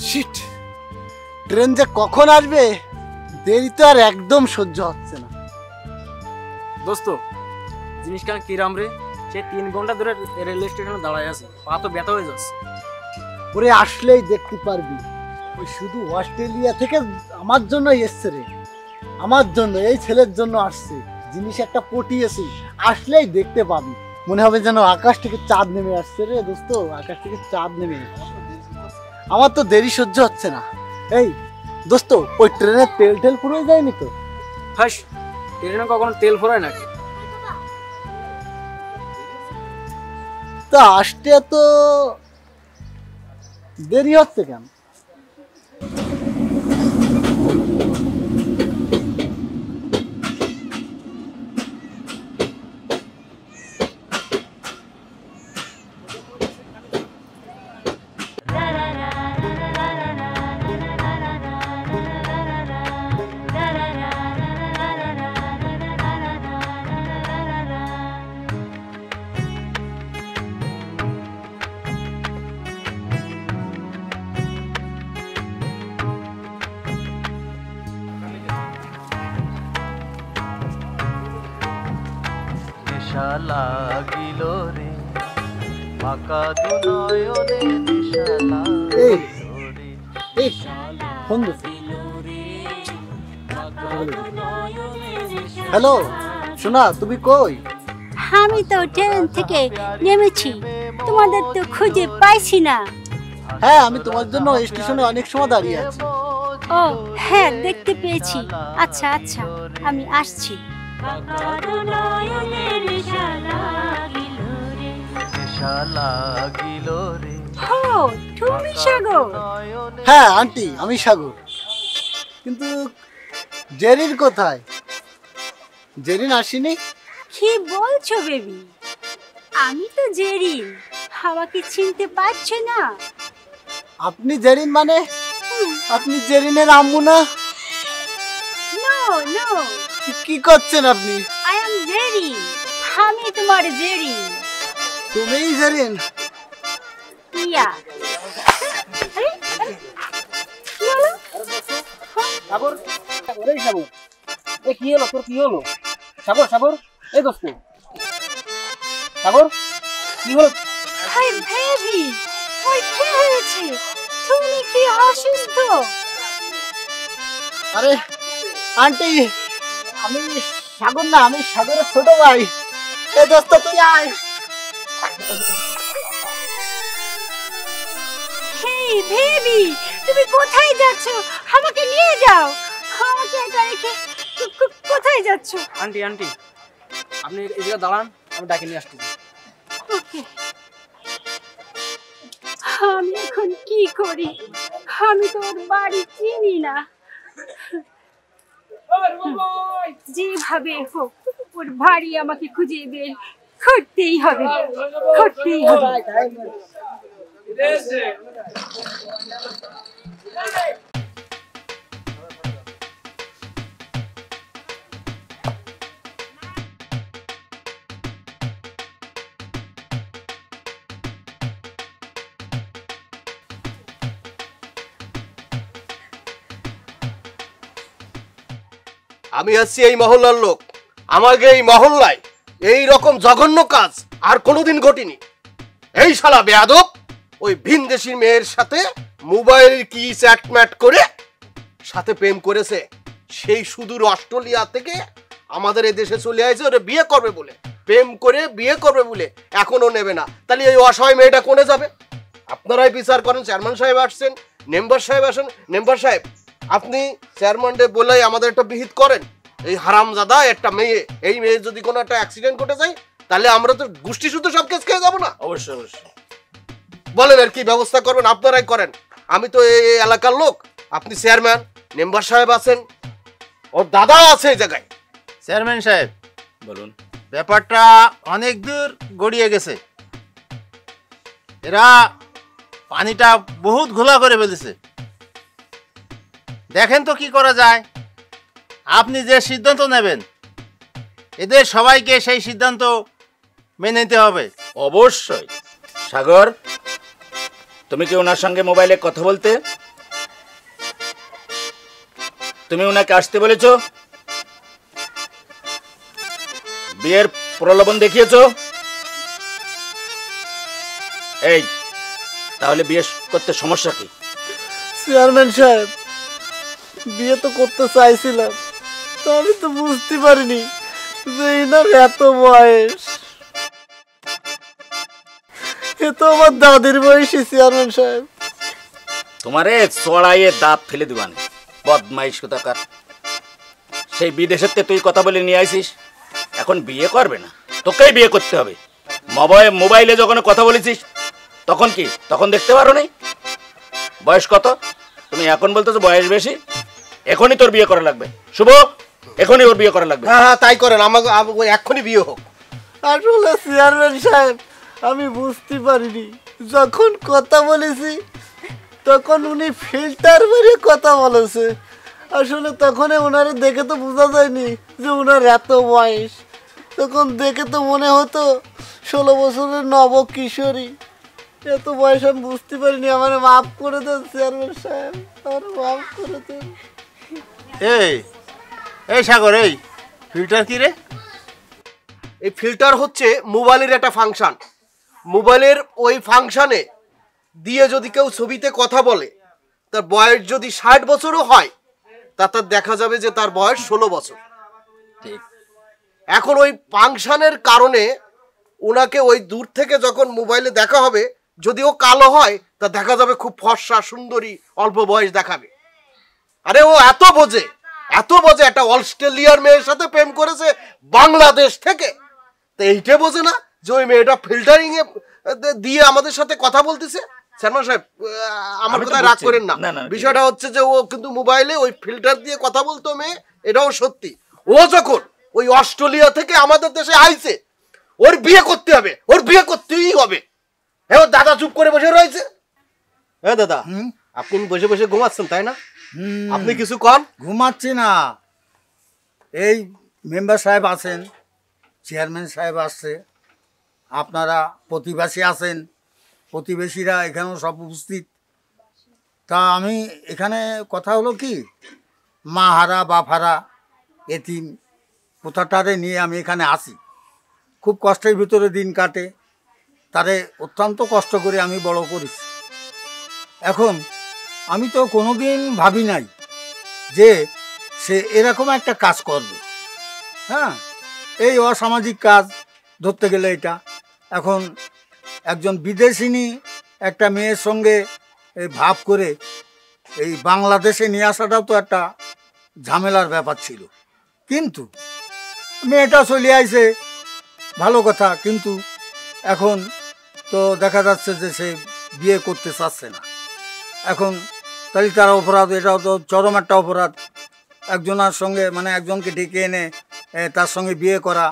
Sheet, train যে কখন আসবে দেরি তো আর একদম সহ্য হচ্ছে না। দোস্ত জিনিসটা কিরাম রে, সে 3 ঘন্টা ধরে রেলওয়ে স্টেশনে দাঁড়ায় আছে, পা তো ব্যথা হয়ে যাচ্ছে। ওরে আসলেই দেখতে পারবি, ওই শুধু অস্ট্রেলিয়া থেকে আমার জন্য এসছে রে, আমার জন্য, এই ছেলের জন্য আসছে। জিনিস একটা পটিয়েছি, আসলেই দেখতে পাবি, মনে হবে যেন আকাশ থেকে চাঁদ নেমে আসছে রে দোস্ত, আকাশ থেকে চাঁদ নেমে আসছে। আমার তো দেরি সহ্য হচ্ছে না। এই দোস্ত, ওই ট্রেনের তেল টেল পুরোই যায়নি তো? হাস, ট্রেনে কখনো তেল ফুরায় নাকি? তা আসতে তো দেরি হচ্ছে কেন? লাগিল রে বাঁকা দুনয়নে দিশা লাগিল রে। হ্যালো সোনা, তুমি কই? আমি তো ট্রেন থেকে নেমেছি, তোমাদের তো খুঁজে পাইছি না। হ্যাঁ, আমি তোমার জন্য স্টেশনে অনেক সময় দাঁড়িয়ে আছি। ও হ্যাঁ, দেখতে পেয়েছি। আচ্ছা আচ্ছা, আমি আসছি। তুমি সাগর? হ্যাঁ আন্টি, আমি সাগর। কিন্তু জেরিন কোথায়? জেরিন আসেনি? কি বলছো বেবি? আমি তো জেরিন, আমাকে চিনতে পারছো না? আপনি জেরিন মানে আপনি জেরিনের আম্মু না? নো নো, কি করছেন আপনি? আই এম জেরিন, আমি তোমার জেরিন। তুমিই জেরিন? ইয়া। আরে কি হলো? সাগর, ওরে সাগর, এ কি হলো তোর, কি হলো? সাগর সাগর, এই দোস্ত সাগর, কি হলো? হাই বেবি, ওই কি হয়েছে? তুমি কি অসুস্থ? আরে আন্টি, আমি সাগর না, আমি সাগরের ছোট ভাই। এই দোস্ত তুই আয়। হেই বেবি, তুমি কোথায় যাচ্ছ? আমাকে নিয়ে যাও, আমাকে একা রেখে কোথায় যাচ্ছ? আন্টি আন্টি, আপনি এদিকে দাঁড়ান, আমি ডাকে নিয়ে আসতেছি। ওকে, আমি এখন কি করি? আমি তো ওর বাড়ি চিনি না। যেভাবে হোক ওর বাড়ি আমাকে খুঁজে বের করতেই হবে, করতেই হবে। আমি আছি এই মহল্লার লোক, আমাকে এই মহল্লায় এই রকম জঘন্য কাজ আর কোনোদিন ঘটেনি। এই শালা বেয়াদব ওই ভিনদেশী মেয়ের সাথে মোবাইল কি চ্যাটম্যাট করে সাথে প্রেম করেছে, সেই সুদূর অস্ট্রেলিয়া থেকে আমাদের এই দেশে চলে আসছে ওরে বিয়ে করবে বলে, প্রেম করে বিয়ে করবে বলে, এখনো নেবে না। তাহলে এই অসহায় মেয়েটা কোনে যাবে? আপনারাই বিচার করেন। চেয়ারম্যান সাহেব আসছেন, মেম্বার সাহেব আসেন। মেম্বার সাহেব, আপনি চেয়ারম্যানকে বলে আমাদের একটা বিহিত করেন, এই হারামজাদা একটা মেয়ে, এই মেয়ে যদি কোনো একটা অ্যাক্সিডেন্ট ঘটে যায় তাহলে আমরা তো গোষ্ঠী শুদ্ধ সব কেস খেয়ে যাবো না? অবশ্যই অবশ্যই। বলেন আর কি ব্যবস্থা করবেন, আপনারাই করেন। আমি তো এই এলাকার লোক, আপনি চেয়ারম্যান, মেম্বার সাহেব আছেন, ওর দাদা আছে এই জায়গায়। চেয়ারম্যান সাহেব বলুন। ব্যাপারটা অনেক দূর গড়িয়ে গেছে, এরা পানিটা বহুত ঘোলা করে ফেলেছে। দেখেন তো কি করা যায়। আপনি যে সিদ্ধান্ত নেবেন এদের সবাইকে সেই সিদ্ধান্ত মেনে নিতে হবে। অবশ্যই। সাগর, তুমি কি ওনার সঙ্গে মোবাইলে কথা বলতে? তুমি ওনাকে আসতে বলেছো, বিয়ের প্রলোভন দেখিয়েছো। এই তাহলে বিয়ে করতে সমস্যা কি? চেয়ারম্যান সাহেব, বিয়ে তো করতে চাইছিলাম, তো আমি তো বুঝতে পারিনি যে এনার এত বয়স। এ তো আমার দাদির বয়সী চেয়ারম্যান সাহেব। তোমারে চড়াইয়ে দাঁত ফেলে দিবানি, বদমাইশ কোথাকার। সেই বিদেশের তুই কথা বলে নিয়ে আইসিস, এখন বিয়ে করবে না, তোকেই বিয়ে করতে হবে। মোবাইলে যখন কথা বলেছিস তখন কি, তখন দেখতে পারো নি? বয়স কত? তুমি এখন বলতেছো বয়স বেশি। এখনই তোর বিয়ে করা লাগবে শুভ, এখনই ওর বিয়ে করা লাগবে। হ্যাঁ হ্যাঁ, তাই করেন, আমাকে এক্ষুনি বিয়ে হোক। আসলে চেয়ারম্যান সাহেব, আমি বুঝতে পারিনি, যখন কথা বলেছি তখন উনি ফিল্টার মেরে কথা বলেছে। আসলে তখন ওনারে দেখে তো বোঝা যায়নি যে ওনার এত বয়স। তখন দেখে তো মনে হতো 16 বছরের নব কিশোরী। এত বয়স আমি বুঝতে পারিনি, আমার মাফ করে দেন চেয়ারম্যান সাহেব, আমার মাফ করে দেন। এই সাগর, এই ফিল্টার কি রে? এই ফিল্টার হচ্ছে মোবাইলের একটা ফাংশন। মোবাইলের ওই ফাংশনে দিয়ে যদি কেউ ছবিতে কথা বলে, তার বয়স যদি 60 বছরও হয়, তাতে দেখা যাবে যে তার বয়স 16 বছর। ঠিক। এখন ওই ফাংশনের কারণে ওনাকে ওই দূর থেকে যখন মোবাইলে দেখা হবে, যদি ও কালো হয় তা দেখা যাবে খুব ফর্সা সুন্দরী, অল্প বয়স দেখাবে। আরে ও এত বোঝে, একটা অস্ট্রেলিয়ার মেয়ের সাথে প্রেম করেছে বাংলাদেশ থেকে, তো এইটা বোঝে না যে ওই মেয়েটা ফিল্টারিং এ দিয়ে আমাদের সাথে কথা বলতেছে। চেয়ারম্যান সাহেব, আমার কথা রাগ করেন না, বিষয়টা হচ্ছে যে ও কিন্তু মোবাইলে ওই ফিল্টার দিয়ে কথা বলতো মেয়ে, এটাও সত্যি। ও যখন ওই অস্ট্রেলিয়া থেকে আমাদের দেশে আইছে, ওর বিয়ে করতে হবে, ওর বিয়ে করতেই হবে। হ্যাঁ, দাদা চুপ করে বসে রয়েছে। হ্যাঁ দাদা, আপনি বসে বসে ঘুমাচ্ছেন তাই না? আপনি কিছু কন। ঘুমাচ্ছি না, এই মেম্বার সাহেব আছেন, চেয়ারম্যান সাহেব আসছে, আপনারা প্রতিবেশী আছেন, প্রতিবেশীরা এখানেও সব উপস্থিত। তা আমি এখানে কথা হলো কি, মা হারা বাপ হারা এতিম কোথাটারে নিয়ে আমি এখানে আসি। খুব কষ্টের ভিতরে দিন কাটে, তারে অত্যন্ত কষ্ট করে আমি বড় করেছি। এখন আমি তো কোনোদিন ভাবি নাই যে সে এরকম একটা কাজ করবে। হ্যাঁ, এই অসামাজিক কাজ ধরতে গেলে এটা। এখন একজন বিদেশিনী একটা মেয়ের সঙ্গে এই ভাব করে এই বাংলাদেশে নিয়ে আসাটাও তো একটা ঝামেলার ব্যাপার ছিল। কিন্তু মেয়েটা চলে আইছে, ভালো কথা, কিন্তু এখন তো দেখা যাচ্ছে যে সে বিয়ে করতে চাচ্ছে না। এখন তাহলে তার অপরাধ, এটাও তো চরম একটা অপরাধ। একজনের সঙ্গে মানে একজনকে ডেকে এনে তার সঙ্গে বিয়ে করা,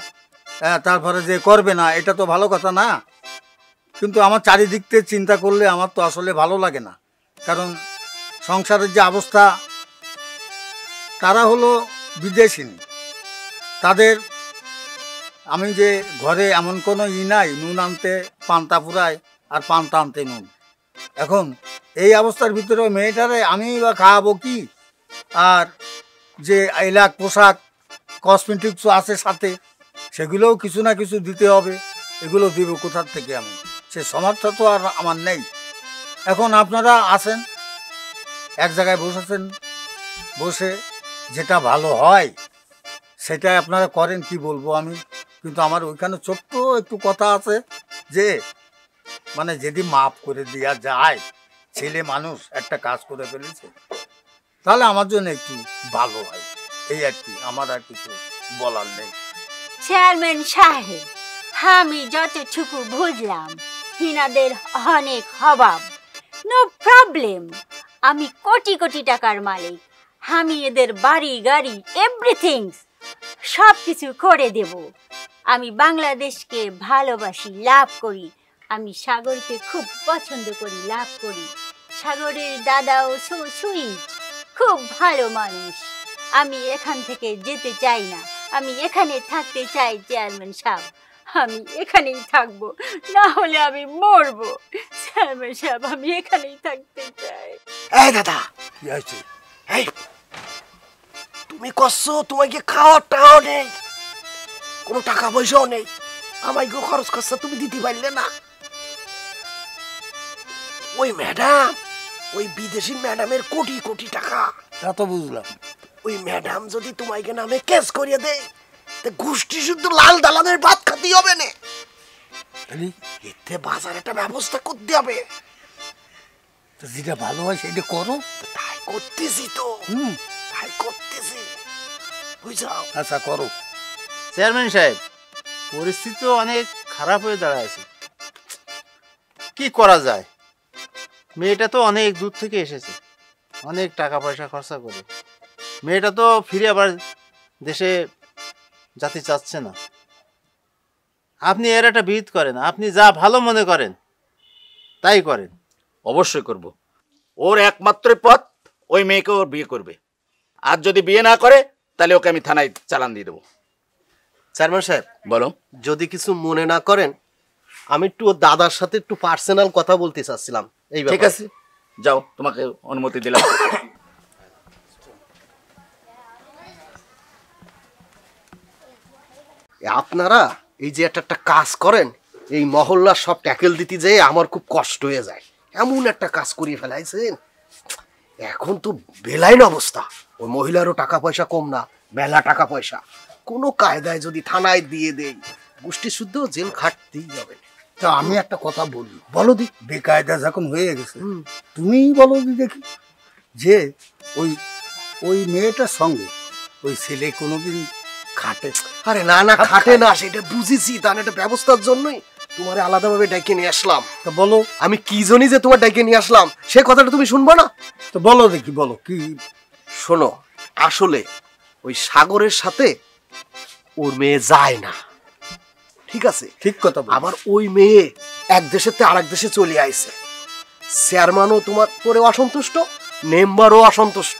তারপরে যে করবে না, এটা তো ভালো কথা না। কিন্তু আমার চারিদিক থেকে চিন্তা করলে আমার তো আসলে ভালো লাগে না, কারণ সংসারের যে অবস্থা, তারা হলো বিদেশিনী, তাদের আমি যে ঘরে এমন কোনো নাই, নুন আনতে পান্তা ফুরায় আর পান্তা আনতে নুন। এখন এই অবস্থার ভিতরে মেয়েটারে আমি বা খাওয়াবো কি? আর যে এলাক পোশাক কসমেটিক্স আছে সাথে, সেগুলোও কিছু না কিছু দিতে হবে। এগুলো দিব কোথার থেকে? আমি সে সমর্থ তো আর আমার নেই। এখন আপনারা আসেন, এক জায়গায় বসেছেন, বসে যেটা ভালো হয় সেটাই আপনারা করেন, কি বলবো আমি। কিন্তু আমার ওইখানে ছোট্ট একটু কথা আছে যে মানে যদি মাফ করে দেওয়া যায়, ছেলে মানুষ একটা কাজ করে ফেলেছে, তাহলে আমার জন্য একটু ভালো হয়, এই আর কি। আমার আর কিছু বলার নেই। চেয়ারম্যান সাহেব, আমি যতটুকু বুঝলাম হিনাদের অনেক অভাব। নো প্রবলেম, আমি কোটি কোটি টাকার মালিক, আমি এদের বাড়ি গাড়ি এভরিথিং সব কিছু করে দেব। আমি বাংলাদেশকে ভালোবাসি, লাভ করি। আমি সাগরকে খুব পছন্দ করি, লাভ করি। সাগরের দাদাও সো সুইট, খুব ভালো মানুষ। আমি এখান থেকে যেতে চাই না, আমি এখানে থাকতে চাই চেয়ারম্যান সাহেব, আমি এখানেই থাকবো, না হলে আমি মরবো। চেয়ারম্যান সাহেব, আমি এখানেই থাকতে চাই। এই দাদা, কি আছে? এই তুমি কচ্ছো তোমাকে খাওয়ার টাকাও নেই, কোনো টাকা পয়সাও নেই, আমাকে খরচ করছো তুমি দিতে পারলে না। ওই ম্যাডাম, ওই বিদেশি ম্যাডামের কোটি কোটি টাকা। তা তো বুঝলাম। ওই ম্যাডাম যদি তোমাকে নামে কেস করিয়ে দেয়, তা গোষ্ঠী শুদ্ধ লাল দালানের ভাত খাতে হবে না। তাহলে এতে বাজার একটা ব্যবস্থা করতে হবে। তো যেটা ভালো হয় সেটা করো। তো তাই করতেছি তো, তাই করতেছি, বুঝাও। আচ্ছা করো। চেয়ারম্যান সাহেব, পরিস্থিতি তো অনেক খারাপ হয়ে দাঁড়ায়ছে, কি করা যায়? মেয়েটা তো অনেক দূর থেকে এসেছে, অনেক টাকা পয়সা খরচা করে। মেয়েটা তো ফিরে আবার দেশে যেতে চাচ্ছে না। আপনি এর একটা বিহিত করেন, আপনি যা ভালো মনে করেন তাই করেন। অবশ্যই করব। ওর একমাত্র পথ ওই মেয়েকে ওর বিয়ে করবে, আর যদি বিয়ে না করে তাহলে ওকে আমি থানায় চালান দিয়ে দেবো। চেয়ারম্যান সাহেব, বলো। যদি কিছু মনে না করেন, আমি একটু ওর দাদার সাথে একটু পার্সোনাল কথা বলতে চাচ্ছিলাম এই ঠিক আছে, যাও, তোমাকে অনুমতি দিলাম। আপনারা এই যে একটা কাজ করেন, এই মহল্লার সব ট্যাকেল দিতে যেয়ে আমার খুব কষ্ট হয়ে যায়। এমন একটা কাজ করিয়ে ফেলাইছেন, এখন তো বেলাইন অবস্থা। ওই মহিলারও টাকা পয়সা কম না, মেলা টাকা পয়সা। কোনো কায়দায় যদি থানায় দিয়ে দেই, গোষ্ঠী শুদ্ধ জেল খাটতেই হবে। তা আমি একটা কথা বলি। বলো দি। বেকায়দা যখন হয়ে গেছে, তুমিই বলো দি দেখি, যে ওই ওই মেয়েটার সঙ্গে ওই ছেলে কোনোদিন খাটে? আরে না না, খাটে না, সেটা বুঝেছি। তার একটা ব্যবস্থার জন্যই তোমার আলাদাভাবে ডেকে নিয়ে আসলাম। তা বলো। আমি কি জন্যই যে তোমার ডেকে নিয়ে আসলাম সে কথাটা তুমি শুনবো না? তো বলো দেখি, বলো কি। শোনো, আসলে ওই সাগরের সাথে ওর মেয়ে যায় না, ঠিক আছে? ঠিক কথা বলো। আবার ওই মেয়ে এক দেশের থেকে আরেক দেশে চলে আইছে। চেয়ারম্যানও তোমার পরে অসন্তুষ্ট, মেম্বারও অসন্তুষ্ট।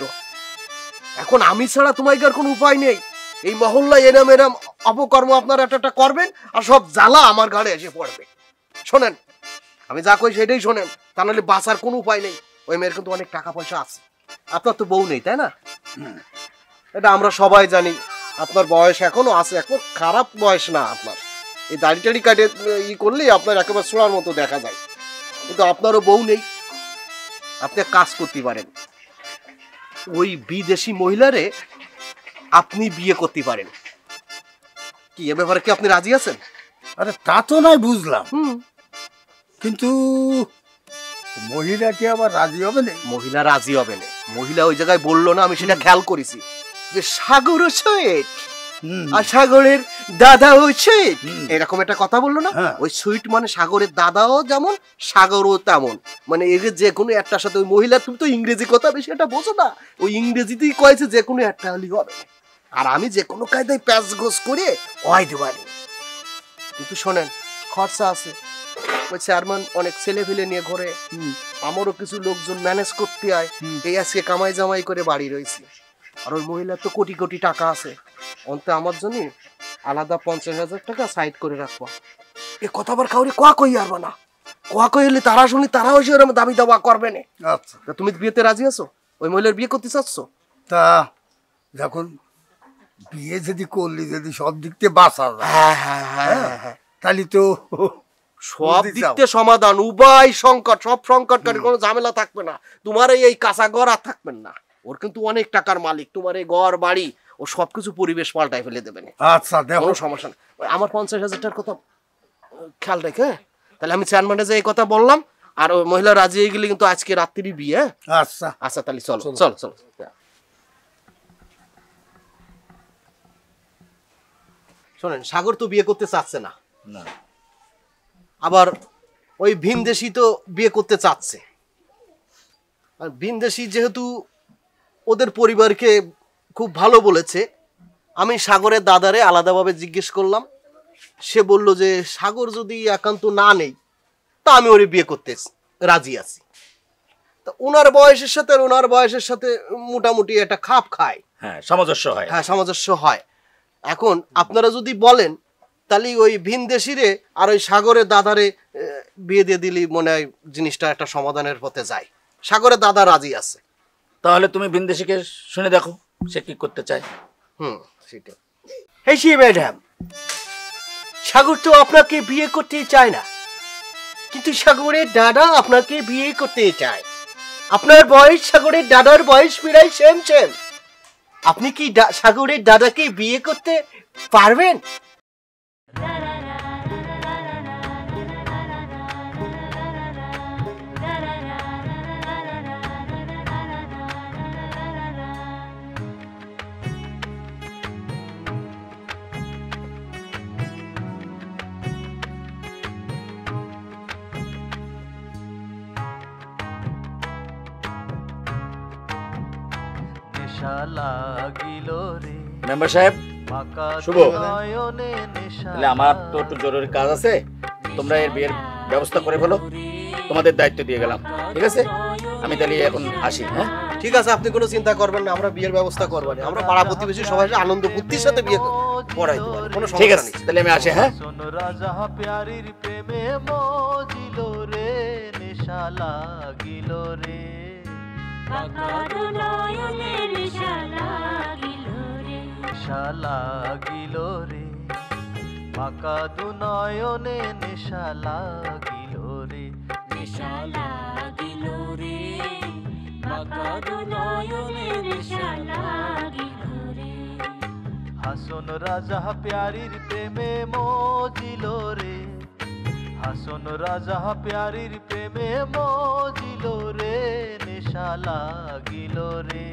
এখন আমি ছাড়া তোমাকে আর কোনো উপায় নেই। এই মহল্লায় এরাম এরাম অপকর্ম আপনারা একটা করবেন, আর সব জ্বালা আমার ঘাড়ে এসে পড়বে। শোনেন, আমি যা কই সেটাই শোনেন, তা নাহলে বাঁচার কোনো উপায় নেই। ওই মেয়ের কিন্তু অনেক টাকা পয়সা আছে। আপনার তো বউ নেই, তাই না? এটা আমরা সবাই জানি। আপনার বয়স এখনো আছে, এখন খারাপ বয়স না আপনার। এই দাড়ি টাড়ি কাটে করলেই আপনার একেবারে সোনার মতো দেখা যায়। কিন্তু আপনারও বউ নেই। আপনি এক কাজ করতে পারেন, ওই বিদেশি মহিলারে আপনি বিয়ে করতে পারেন। কি এ ব্যাপারে কি আপনি রাজি আছেন? আরে তা তো নাই বুঝলাম, কিন্তু মহিলা কি আবার রাজি হবে না? মহিলা রাজি হবে না। মহিলা ওই জায়গায় বললো না, আমি সেটা খেয়াল করেছি, যে সাগর সুইট আর সাগরের দাদাও সুইট, এরকম একটা কথা বললো না? ওই সুইট মানে সাগরের দাদাও যেমন, সাগরও তেমন। মানে এর যে কোনো একটার সাথে ওই মহিলা, তুমি তো ইংরেজি কথা বেশি একটা বোঝো না, ওই ইংরেজিতেই কয়েছে যে কোনো একটা হলেই হবে। আর আমি যে কোনো কায়দায় প্যাচ গোস করে ওয়াই দেওয়ানি। কিন্তু শোনেন, খরচা আছে। ওই চেয়ারম্যান অনেক ছেলে ফেলে নিয়ে ঘরে, আমারও কিছু লোকজন ম্যানেজ করতে হয়। এই আজকে কামাই জামাই করে বাড়ি রয়েছে। আর ওই মহিলার তো কোটি কোটি টাকা আছে। অন্তে আমার জন্য আলাদা 50,000 টাকা সাইড করে রাখবো। এ কথা আবার কাউরে কোয়া কই আরবা না। কোয়া কই হলে তারা শুনি, তারাও এসে ওরকম দাবি দাবা করবে না। আচ্ছা, তা তুমি বিয়েতে রাজি আছো? ওই মহিলার বিয়ে করতে চাচ্ছ? তা যখন বিয়ে যদি করলি, যদি সব দিক থেকে বাঁচা যায়, তাহলে তো সব দিক থেকে সমাধান, উভয় সংকট, সব সংকটকারী কোনো ঝামেলা থাকবে না। তোমার এই কাঁচা ঘর আর থাকবেন না। ওর কিন্তু অনেক টাকার মালিক। তোমার এই ঘর বাড়ি ও সবকিছু পরিবেশ পাল্টাই ফেলে দেবেন। আচ্ছা দেখো, কোনো সমস্যা নেই। আমার 50,000 টাকার কথা খেয়াল রেখে তাহলে আমি চেয়ারম্যানে যে এই কথা বললাম, আর ওই মহিলা রাজি হয়ে গেলে কিন্তু আজকে রাত্রি বিয়ে। আচ্ছা আচ্ছা তাহলে চলো চলো চলো। শোনেন, সাগর তো বিয়ে করতে চাচ্ছে না, আবার ওই ভিনদেশি তো বিয়ে করতে চাচ্ছে। আর ভিনদেশি যেহেতু ওদের পরিবারকে খুব ভালো বলেছে, আমি সাগরের দাদারে আলাদাভাবে জিজ্ঞেস করলাম। সে বলল যে সাগর যদি একান্ত না নেই, তা আমি ওরে বিয়ে করতে রাজি আছি। তা ওনার বয়সের সাথে আর ওনার বয়সের সাথে মোটামুটি একটা খাপ খায়। হ্যাঁ, সামঞ্জস্য হয়। হ্যাঁ, সামঞ্জস্য হয়। এখন আপনারা যদি বলেন, তাহলে ওই ভিনদেশিরে আর ওই সাগরের দাদারে বিয়ে দিয়ে দিলি মনে হয় জিনিসটা একটা সমাধানের পথে যায়। সাগরের দাদা রাজি আছে। তাহলে তুমি ভিনদেশিকে শুনে দেখো। সে কি করতে চায়। সেটা। এই সে ম্যাডাম, সাগর তো আপনাকে বিয়ে করতে চায় না, কিন্তু সাগরের দাদা আপনাকে বিয়ে করতে চায়। আপনার বয়স সাগরের দাদার বয়স প্রায় সেম সেম। আপনি কি সাগরের দাদাকে বিয়ে করতে পারবেন? নেশা লাগিল রে মেম্বার সাহেব, পাকা শুভ। নয়নে নেশা তাহলে আমার তো একটু জরুরি কাজ আছে, তোমরা এর বিয়ের ব্যবস্থা করে ফেলো, তোমাদের দায়িত্ব দিয়ে গেলাম, ঠিক আছে? আমি তাহলে এখন আসি। হ্যাঁ ঠিক আছে, আপনি কোনো চিন্তা করবেন না, আমরা বিয়ের ব্যবস্থা করবো না। আমরা পাড়া প্রতিবেশী সবাই আনন্দ বুদ্ধির সাথে বিয়ে পড়াইতে পারি, কোনো ঠিক সমস্যা আছে, নেই। তাহলে আমি আসি। হ্যাঁ শোন রাজা প্যারির প্রেমে মজিল রে নেশা লাগিল রে নেশা লাগিল রে পাকা দু নয়নে নেশা লাগিল রে নেশা লাগিল রে পাকা দু নয়নে নেশা লাগিল রে হাসন রাজা প্যারির প্রেমে মজিল রে হাসন রাজা প্যারির প্রেমে মজিল রে নেশা লাগিল রে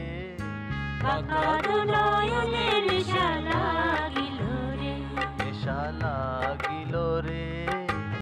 নেশা লাগিল রে